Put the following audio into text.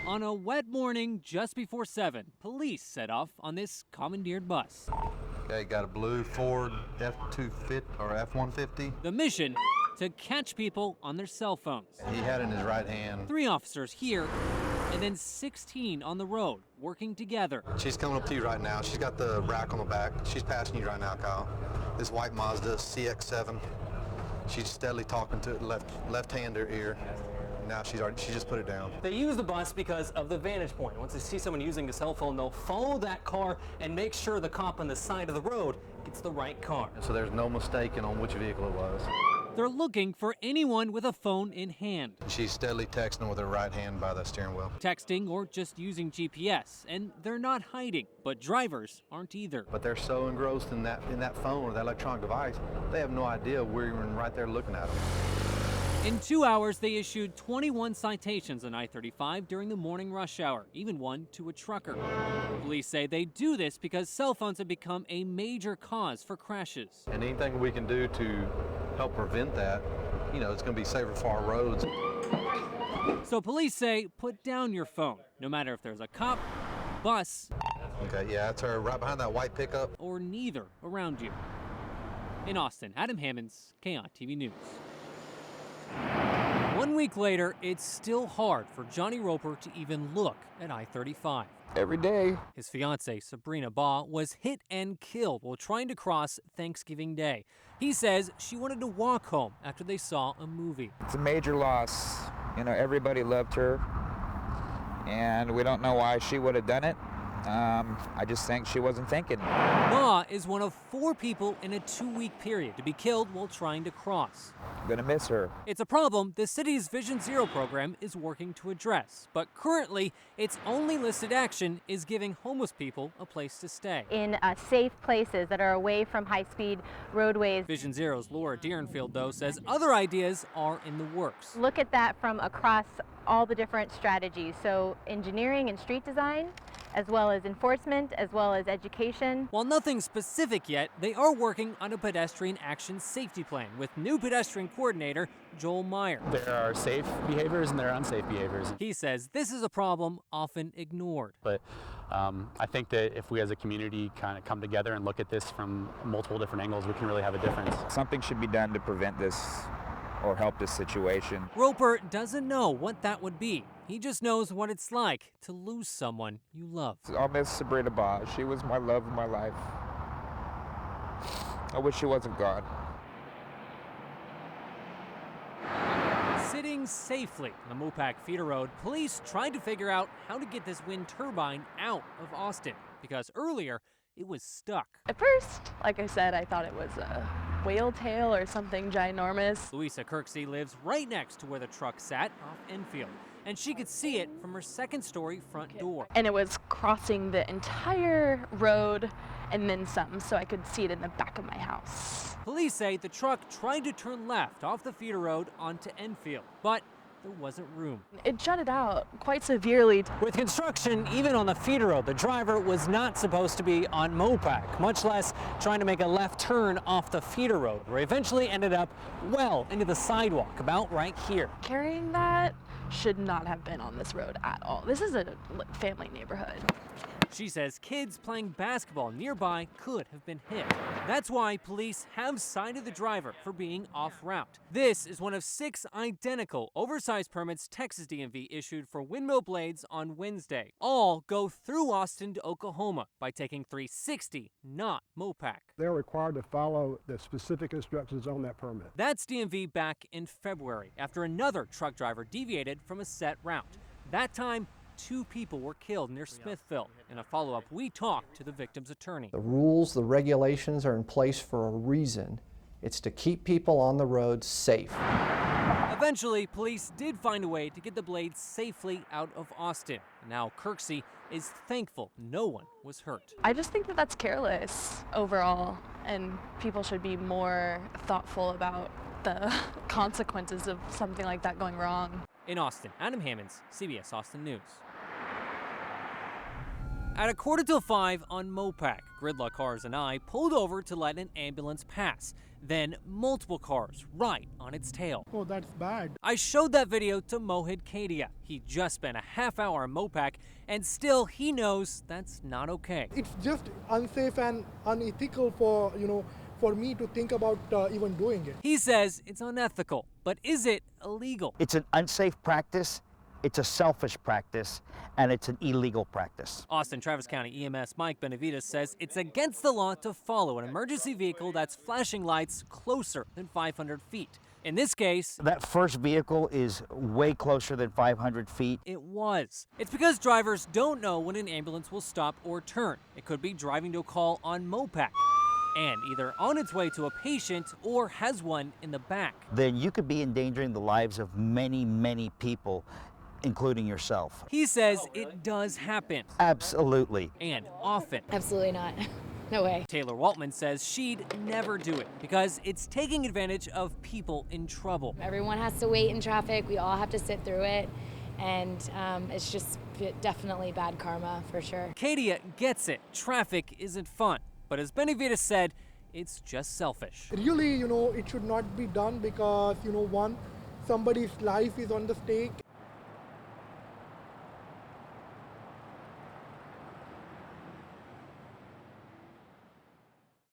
On a wet morning just before 7, police set off on this commandeered bus. Okay, got a blue Ford F-250 or F-150. The mission, to catch people on their cell phones. He had it in his right hand. 3 officers here, and then 16 on the road, working together. She's coming up to you right now. She's got the rack on the back. She's passing you right now, Kyle. This white Mazda CX-7. She's steadily talking to it, left hand to her ear. Now she just put it down. They use the bus because of the vantage point. Once they see someone using a cell phone, they'll follow that car and make sure the cop on the side of the road gets the right car. So there's no mistaking on which vehicle it was. They're looking for anyone with a phone in hand. She's steadily texting with her right hand by the steering wheel. Texting or just using GPS, and they're not hiding, but drivers aren't either. But they're so engrossed in that phone or that electronic device, they have no idea we're even right there looking at them. In 2 hours, they issued 21 citations on I-35 during the morning rush hour, even one to a trucker. Police say they do this because cell phones have become a major cause for crashes. And anything we can do to help prevent that, you know, it's going to be safer for our roads. So police say put down your phone, no matter if there's a cop, bus, Okay, yeah, that's her right behind that white pickup. or neither around you. In Austin, Adam Hammons, KOTV News. 1 week later, it's still hard for Johnny Roper to even look at I-35. Every day. His fiancée, Sabrina Baugh, was hit and killed while trying to cross Thanksgiving Day. He says she wanted to walk home after they saw a movie. It's a major loss. You know, everybody loved her, and we don't know why she would have done it. I just think she wasn't thinking. Baugh is one of 4 people in a 2-week period to be killed while trying to cross. I'm gonna miss her. It's a problem the city's Vision Zero program is working to address, but currently its only listed action is giving homeless people a place to stay. In safe places that are away from high-speed roadways. Vision Zero's Laura Deerenfield, though, says other ideas are in the works. Look at that from across all the different strategies. So engineering and street design, as well as enforcement, as well as education. While nothing specific yet, they are working on a pedestrian action safety plan with new pedestrian coordinator Joel Meyer. There are safe behaviors and there are unsafe behaviors. He says this is a problem often ignored. But I think that if we as a community kind of come together and look at this from multiple different angles, we can really have a difference. Something should be done to prevent this or help this situation. Roper doesn't know what that would be. He just knows what it's like to lose someone you love. I'll miss Sabrina Baugh. She was my love of my life. I wish she wasn't gone. Sitting safely on the Mopac feeder road, police tried to figure out how to get this wind turbine out of Austin because earlier it was stuck. At first, like I said, I thought it was a whale tail or something ginormous. Louisa Kirksey lives right next to where the truck sat off Enfield, and she could see it from her second-story front door. And it was crossing the entire road and then some, so I could see it in the back of my house. Police say the truck tried to turn left off the feeder road onto Enfield, but there wasn't room. It jutted out quite severely. With construction, even on the feeder road, the driver was not supposed to be on Mopac, much less trying to make a left turn off the feeder road, where he eventually ended up well into the sidewalk, about right here. Carrying that should not have been on this road at all. This is a family neighborhood. She says kids playing basketball nearby could have been hit. That's why police have cited the driver for being off route. This is one of 6 identical oversized permits Texas DMV issued for windmill blades on Wednesday. All go through Austin to Oklahoma by taking 360, not Mopac. They're required to follow the specific instructions on that permit. That's DMV back in February after another truck driver deviated from a set route. That time, 2 people were killed near Smithville. In a follow-up, we talked to the victim's attorney. The rules, the regulations are in place for a reason. It's to keep people on the road safe. Eventually, police did find a way to get the blades safely out of Austin. Now, Kirksey is thankful no one was hurt. I just think that that's careless overall, and people should be more thoughtful about the consequences of something like that going wrong. In Austin, Adam Hammons, CBS Austin News. At 4:45 on Mopac, Gridlock Cars and I pulled over to let an ambulance pass. Then multiple cars right on its tail. Oh, that's bad. I showed that video to Mohid Kadia. He just spent a half hour on Mopac, and still he knows that's not okay. It's just unsafe and unethical for, for me to think about even doing it. He says it's unethical, but is it illegal? It's an unsafe practice, it's a selfish practice, and it's an illegal practice. Austin Travis County EMS Mike Benavides says it's against the law to follow an emergency vehicle that's flashing lights closer than 500 feet. In this case, That first vehicle is way closer than 500 feet. it was. It's because drivers don't know when an ambulance will stop or turn. It could be driving to a call on Mopac, and either on its way to a patient or has one in the back. Then you could be endangering the lives of many, many people, including yourself. He says it does happen, Absolutely. and often. Absolutely not. No way. Taylor Waltman says she'd never do it because it's taking advantage of people in trouble. Everyone has to wait in traffic. We all have to sit through it. And it's just definitely bad karma for sure. Kadia gets it. Traffic isn't fun. But as Benavides said, it's just selfish. Really, it should not be done because, one, somebody's life is on the stake.